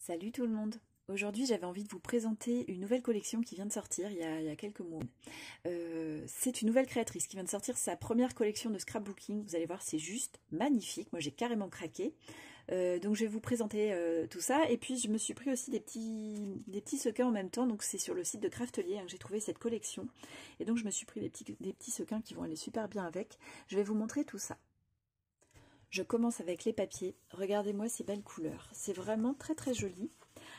Salut tout le monde! Aujourd'hui j'avais envie de vous présenter une nouvelle collection qui vient de sortir il y a quelques mois. C'est une nouvelle créatrice qui vient de sortir sa première collection de scrapbooking. Vous allez voir, c'est juste magnifique, moi j'ai carrément craqué. Donc je vais vous présenter tout ça, et puis je me suis pris aussi des petits sequins en même temps. Donc c'est sur le site de Craftelier que j'ai trouvé cette collection, et donc je me suis pris des petits sequins qui vont aller super bien avec. Je vais vous montrer tout ça. Je commence avec les papiers. Regardez-moi ces belles couleurs. C'est vraiment très très joli.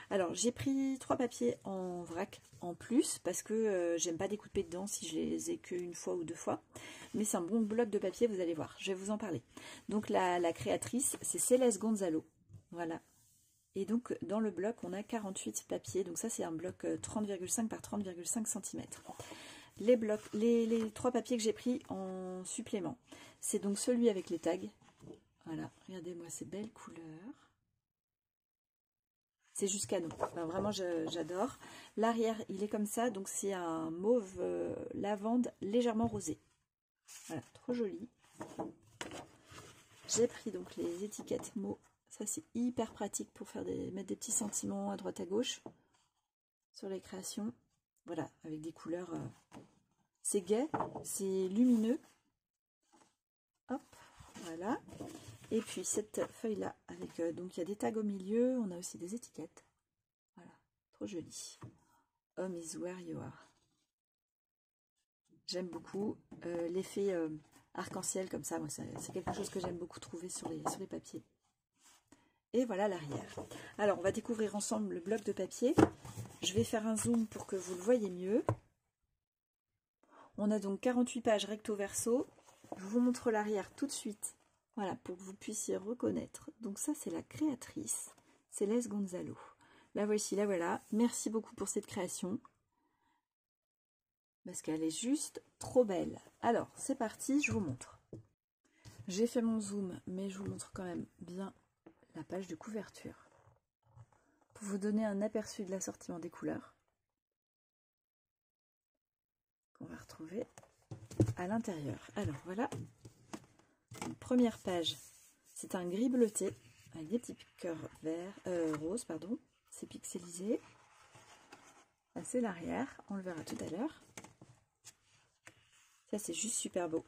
Alors j'ai pris 3 papiers en vrac en plus parce que j'aime pas découper dedans si je les ai qu'une fois ou 2 fois. Mais c'est un bon bloc de papier, vous allez voir. Je vais vous en parler. Donc la créatrice, c'est Céleste Gonzalo. Voilà. Et donc dans le bloc, on a 48 papiers. Donc ça c'est un bloc 30,5 par 30,5 cm. Les 3 papiers que j'ai pris en supplément, c'est donc celui avec les tags. Voilà, regardez-moi ces belles couleurs. C'est juste canon. Enfin, vraiment, j'adore. L'arrière, il est comme ça. Donc, c'est un mauve lavande légèrement rosé. Voilà, trop joli. J'ai pris donc les étiquettes mots. Ça, c'est hyper pratique pour mettre des petits sentiments à droite à gauche sur les créations. Voilà, avec des couleurs. C'est gai, c'est lumineux. Hop, voilà. Et puis cette feuille là, avec donc il y a des tags au milieu, on a aussi des étiquettes. Voilà, trop joli. Home is where you are. J'aime beaucoup l'effet arc-en-ciel comme ça. Moi, c'est quelque chose que j'aime beaucoup trouver sur les papiers. Et voilà l'arrière. Alors, on va découvrir ensemble le bloc de papier. Je vais faire un zoom pour que vous le voyez mieux. On a donc 48 pages recto verso. Je vous montre l'arrière tout de suite. Voilà, pour que vous puissiez reconnaître. Donc ça, c'est la créatrice, Céleste Gonzalo. La voici, la voilà. Merci beaucoup pour cette création. Parce qu'elle est juste trop belle. Alors, c'est parti, je vous montre. J'ai fait mon zoom, mais je vous montre quand même bien la page de couverture. Pour vous donner un aperçu de l'assortiment des couleurs. Qu'on va retrouver à l'intérieur. Alors, voilà. Une première page, c'est un gris bleuté avec des petits cœurs roses, pardon. C'est pixelisé. Là, c'est l'arrière, on le verra tout à l'heure. Ça, c'est juste super beau.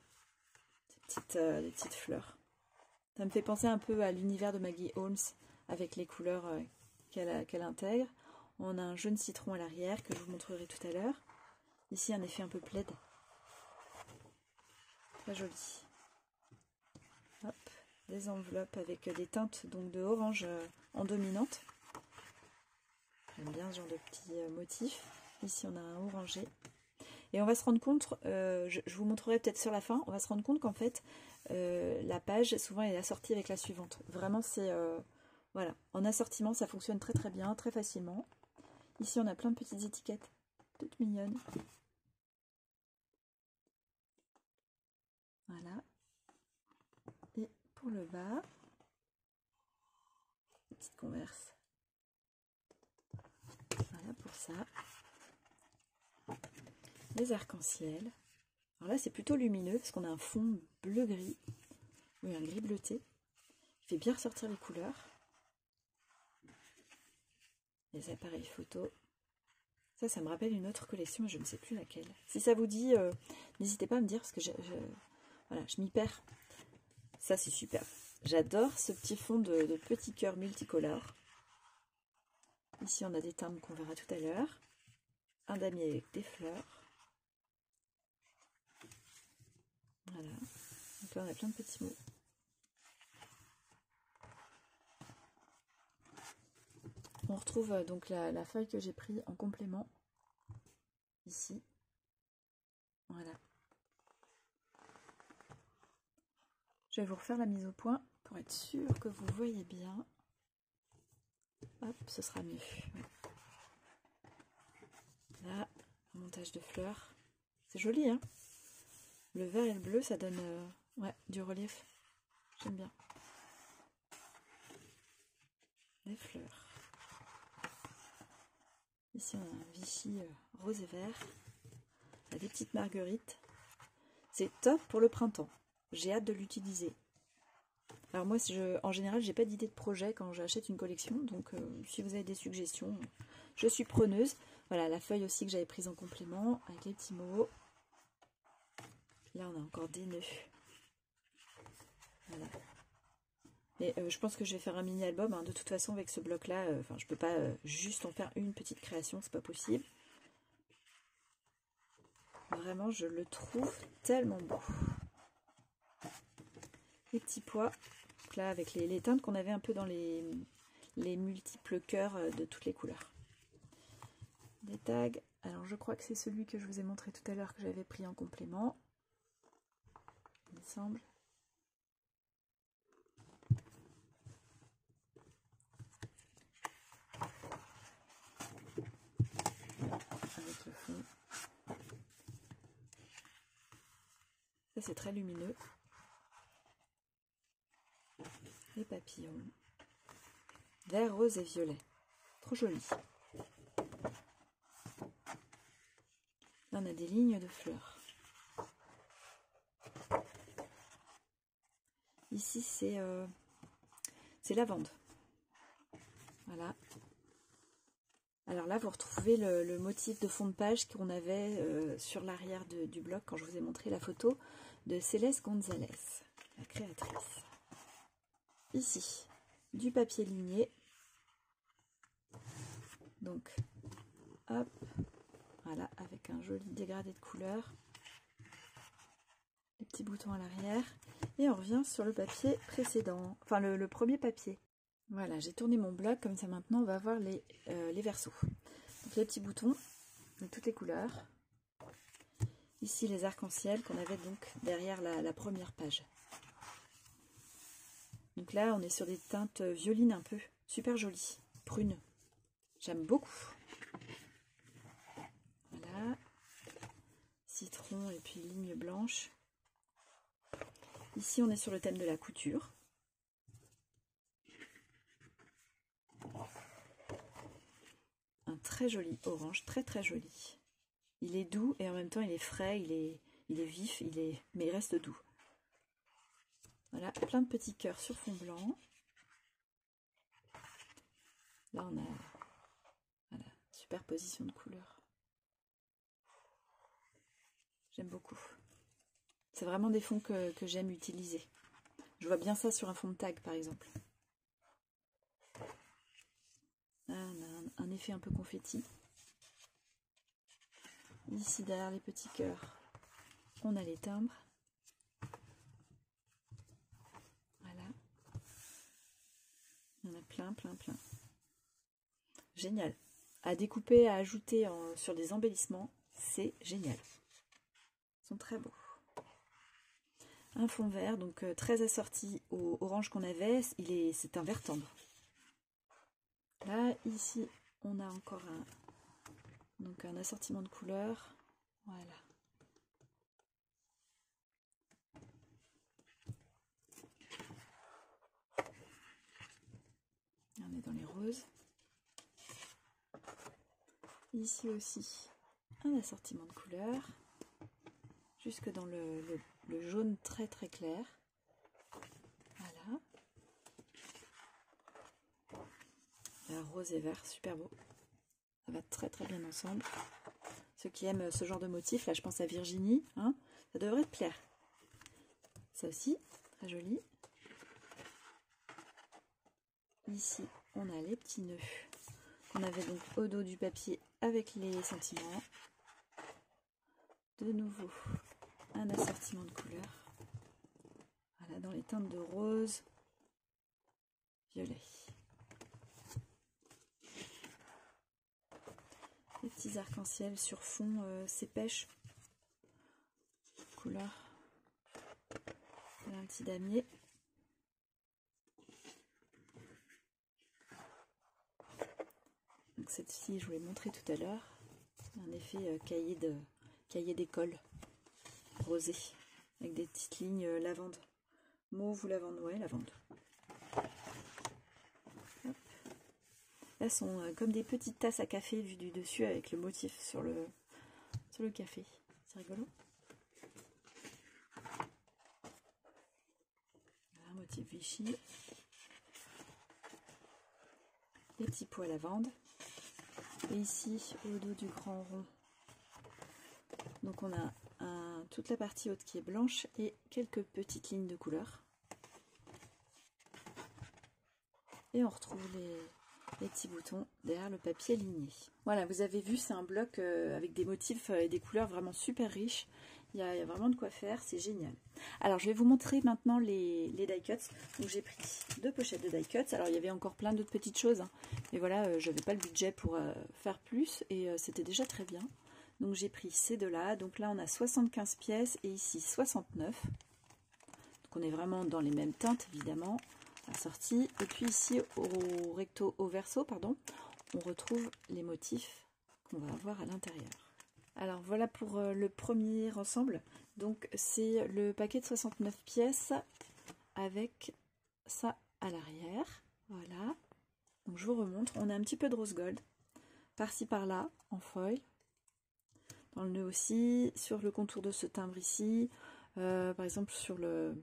Des petites fleurs. Ça me fait penser un peu à l'univers de Maggie Holmes avec les couleurs qu'elle intègre. On a un jaune citron à l'arrière que je vous montrerai tout à l'heure. Ici, un effet un peu plaid. Très joli. Hop, des enveloppes avec des teintes donc de orange en dominante. J'aime bien ce genre de petits motifs. Ici on a un orangé. Et on va se rendre compte, je vous montrerai peut-être sur la fin, on va se rendre compte qu'en fait la page souvent elle est assortie avec la suivante. Vraiment c'est voilà, en assortiment ça fonctionne très très bien, très facilement. Ici on a plein de petites étiquettes, toutes mignonnes. Voilà. Et pour le bas, petite converse. Voilà pour ça. Les arcs-en-ciel. Alors là, c'est plutôt lumineux parce qu'on a un fond bleu-gris. Oui, un gris bleuté. Il fait bien ressortir les couleurs. Les appareils photo. Ça me rappelle une autre collection, mais je ne sais plus laquelle. Si ça vous dit, n'hésitez pas à me dire parce que voilà, je m'y perds. Ça, c'est super. J'adore ce petit fond de petits cœurs multicolores. Ici, on a des timbres qu'on verra tout à l'heure. Un damier avec des fleurs. Voilà. Donc là, on a plein de petits mots. On retrouve donc la feuille que j'ai prise en complément. Ici. Voilà. Je vais vous refaire la mise au point pour être sûr que vous voyez bien. Hop, ce sera mieux. Là, un montage de fleurs. C'est joli, hein? Le vert et le bleu, ça donne ouais, du relief. J'aime bien. Des fleurs. Ici, on a un Vichy rose et vert. On a des petites marguerites. C'est top pour le printemps. J'ai hâte de l'utiliser. Alors moi, en général, j'ai pas d'idée de projet quand j'achète une collection, donc si vous avez des suggestions, je suis preneuse. Voilà, la feuille aussi que j'avais prise en complément, avec les petits mots. Là, on a encore des nœuds. Voilà. Et je pense que je vais faire un mini-album, hein. De toute façon, avec ce bloc-là, je peux pas juste en faire une petite création, c'est pas possible. Vraiment, je le trouve tellement beau. Les petits pois, donc là, avec les teintes qu'on avait un peu dans les multiples cœurs de toutes les couleurs. Des tags, alors je crois que c'est celui que je vous ai montré tout à l'heure que j'avais pris en complément, il me semble. Avec le fond. Ça c'est très lumineux. Les papillons. Vert, rose et violet. Trop joli. Là on a des lignes de fleurs. Ici c'est lavande. Voilà. Alors là, vous retrouvez le motif de fond de page qu'on avait sur l'arrière du bloc quand je vous ai montré la photo de Céleste Gonzalez, la créatrice. Ici, du papier ligné. Donc, hop, voilà, avec un joli dégradé de couleurs. Les petits boutons à l'arrière. Et on revient sur le papier précédent, enfin le premier papier. Voilà, j'ai tourné mon bloc, comme ça maintenant on va voir les versos. Donc les petits boutons de toutes les couleurs. Ici les arcs-en-ciel qu'on avait donc derrière la première page. Donc là on est sur des teintes violines un peu, super jolies, prunes. J'aime beaucoup. Voilà, citron et puis ligne blanche. Ici on est sur le thème de la couture. Un très joli orange, très très joli. Il est doux et en même temps il est frais, il est vif, mais il reste doux. Voilà, plein de petits cœurs sur fond blanc. Là on a voilà, superposition de couleurs. J'aime beaucoup. C'est vraiment des fonds que j'aime utiliser. Je vois bien ça sur un fond de tag par exemple. Là, on a un effet un peu confetti. Ici derrière les petits cœurs, on a les timbres. Voilà. Il y en a plein, plein, plein. Génial. À découper, à ajouter sur des embellissements, c'est génial. Ils sont très beaux. Un fond vert, donc très assorti au orange qu'on avait. C'est un vert tendre. Là, ici, on a encore un assortiment de couleurs. Voilà. On est dans les roses. Ici aussi, un assortiment de couleurs. Jusque dans le jaune très très clair. Voilà. La rose et vert, super beau. Ça va très très bien ensemble. Ceux qui aiment ce genre de motif, là je pense à Virginie, hein, ça devrait te plaire. Ça aussi, très joli. Ici, on a les petits nœuds qu'on avait donc au dos du papier avec les sentiments. De nouveau, un assortiment de couleurs. Voilà, dans les teintes de rose, violet. Les petits arcs-en-ciel sur fond sépèche. Couleur. Un petit damier. Donc cette-ci, je vous l'ai montré tout à l'heure. Un effet cahier d'école rosé avec des petites lignes lavande. Mauve ou lavande, ouais, lavande. Hop. Là sont comme des petites tasses à café vues du dessus avec le motif sur le café. C'est rigolo. Un motif Vichy, les petits pots à lavande, et ici au dos du grand rond, donc on a toute la partie haute qui est blanche et quelques petites lignes de couleur. Et on retrouve les petits boutons derrière le papier ligné. Voilà, vous avez vu, c'est un bloc avec des motifs et des couleurs vraiment super riches. Il y a vraiment de quoi faire, c'est génial. Alors, je vais vous montrer maintenant les die cuts. Donc, j'ai pris 2 pochettes de die cuts. Alors, il y avait encore plein d'autres petites choses, hein. Mais voilà, je n'avais pas le budget pour faire plus et c'était déjà très bien. Donc, j'ai pris ces deux-là. Donc là, on a 75 pièces et ici 69. Donc, on est vraiment dans les mêmes teintes, évidemment. Sortie. Et puis ici au verso, pardon, on retrouve les motifs qu'on va avoir à l'intérieur. Alors voilà pour le premier ensemble. Donc c'est le paquet de 69 pièces avec ça à l'arrière. Voilà. Donc je vous remontre. On a un petit peu de rose gold par-ci par-là en foil. Dans le nœud aussi, sur le contour de ce timbre ici, par exemple sur le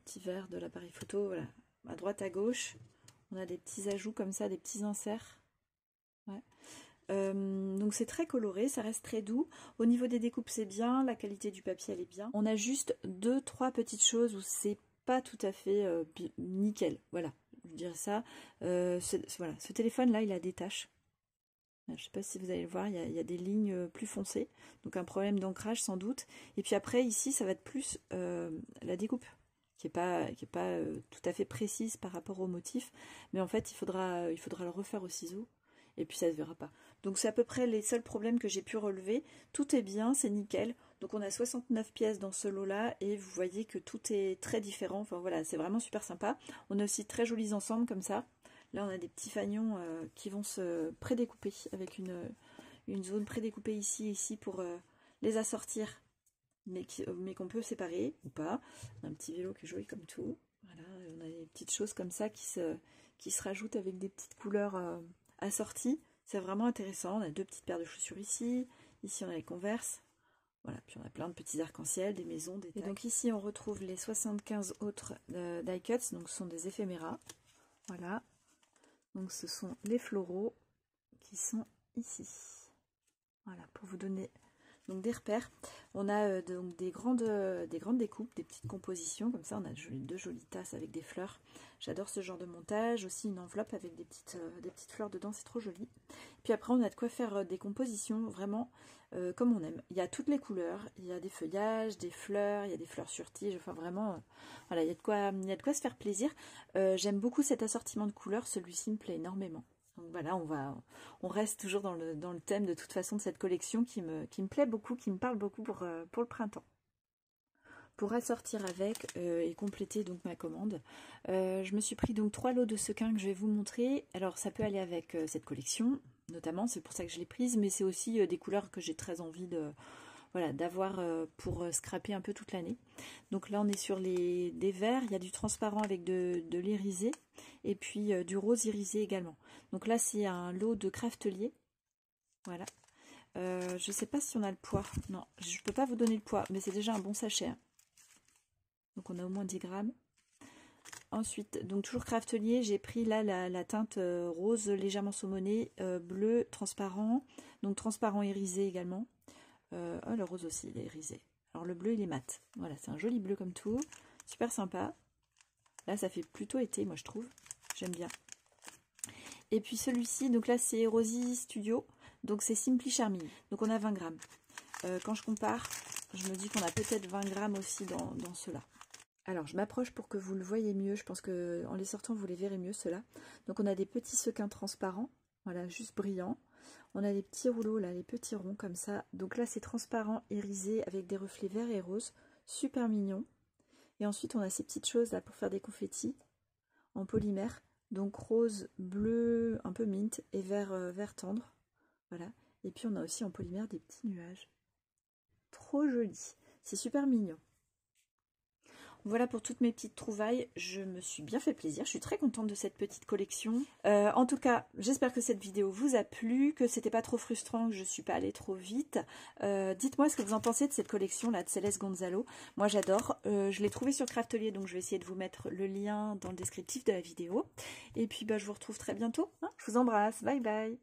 petit verre de l'appareil photo, voilà, à droite à gauche, on a des petits ajouts comme ça, des petits inserts. Ouais. Donc c'est très coloré, ça reste très doux. Au niveau des découpes, c'est bien, la qualité du papier, elle est bien. On a juste 2-3 petites choses où c'est pas tout à fait nickel. Voilà, je dirais ça. Voilà, ce téléphone-là, il a des taches. Je ne sais pas si vous allez le voir, il y a des lignes plus foncées. Donc un problème d'ancrage sans doute. Et puis après, ici, ça va être plus la découpe, qui est pas tout à fait précise par rapport au motif, mais en fait il faudra le refaire au ciseau et puis ça ne se verra pas. Donc c'est à peu près les seuls problèmes que j'ai pu relever. Tout est bien, c'est nickel. Donc on a 69 pièces dans ce lot là et vous voyez que tout est très différent. Enfin voilà, c'est vraiment super sympa. On a aussi de très jolis ensembles comme ça. Là on a des petits fanions qui vont se prédécouper avec une zone prédécoupée ici pour les assortir, mais qu'on peut séparer ou pas. On a un petit vélo qui est joli comme tout. Voilà, on a des petites choses comme ça qui se rajoutent avec des petites couleurs assorties. C'est vraiment intéressant. On a 2 petites paires de chaussures ici. Ici, on a les Converse. Voilà, puis on a plein de petits arcs-en-ciel, des maisons, des tags. Et donc ici, on retrouve les 75 autres die cuts. Donc ce sont des éphéméras. Voilà. Donc ce sont les floraux qui sont ici. Voilà, pour vous donner donc des repères. On a donc des grandes découpes, des petites compositions, comme ça on a 2 jolies tasses avec des fleurs. J'adore ce genre de montage, aussi une enveloppe avec des petites fleurs dedans, c'est trop joli. Puis après on a de quoi faire des compositions vraiment comme on aime. Il y a toutes les couleurs, il y a des feuillages, des fleurs, il y a des fleurs sur tige, enfin vraiment, voilà, il y a de quoi se faire plaisir. J'aime beaucoup cet assortiment de couleurs, celui-ci me plaît énormément. Donc voilà, on reste toujours dans le thème de toute façon de cette collection qui me plaît beaucoup, qui me parle beaucoup pour le printemps. Pour assortir avec et compléter donc ma commande, je me suis pris donc 3 lots de sequins que je vais vous montrer. Alors ça peut aller avec cette collection, notamment, c'est pour ça que je l'ai prise, mais c'est aussi des couleurs que j'ai très envie d'avoir pour scraper un peu toute l'année. Donc là on est sur des verts, il y a du transparent avec de l'irisé et puis du rose irisé également. Donc là c'est un lot de craftelier. Voilà. Je sais pas si on a le poids. Non, je peux pas vous donner le poids, mais c'est déjà un bon sachet. Donc on a au moins 10 grammes. Ensuite, donc toujours craftelier, j'ai pris là la teinte rose légèrement saumonée, bleu transparent, donc transparent irisé également. Le rose aussi, il est irisé. Alors le bleu, il est mat. Voilà, c'est un joli bleu comme tout. Super sympa. Là, ça fait plutôt été, moi, je trouve. J'aime bien. Et puis celui-ci, donc là, c'est Rosy Studio. Donc c'est Simply Charming. Donc on a 20 grammes. Quand je compare, je me dis qu'on a peut-être 20 grammes aussi dans ceux-là. Alors, je m'approche pour que vous le voyez mieux. Je pense qu'en les sortant, vous les verrez mieux, ceux-là. Donc on a des petits sequins transparents. Voilà, juste brillants. On a des petits rouleaux là, les petits ronds comme ça. Donc là c'est transparent, irisé avec des reflets verts et roses. Super mignon. Et ensuite on a ces petites choses là pour faire des confettis en polymère. Donc rose, bleu, un peu mint et vert tendre. Voilà. Et puis on a aussi en polymère des petits nuages. Trop joli. C'est super mignon. Voilà pour toutes mes petites trouvailles, je me suis bien fait plaisir, je suis très contente de cette petite collection. En tout cas, j'espère que cette vidéo vous a plu, que c'était pas trop frustrant, que je suis pas allée trop vite. Dites-moi ce que vous en pensez de cette collection là de Céleste Gonzalo. Moi j'adore, je l'ai trouvée sur Craftelier, donc je vais essayer de vous mettre le lien dans le descriptif de la vidéo. Et puis je vous retrouve très bientôt, hein, je vous embrasse, bye bye.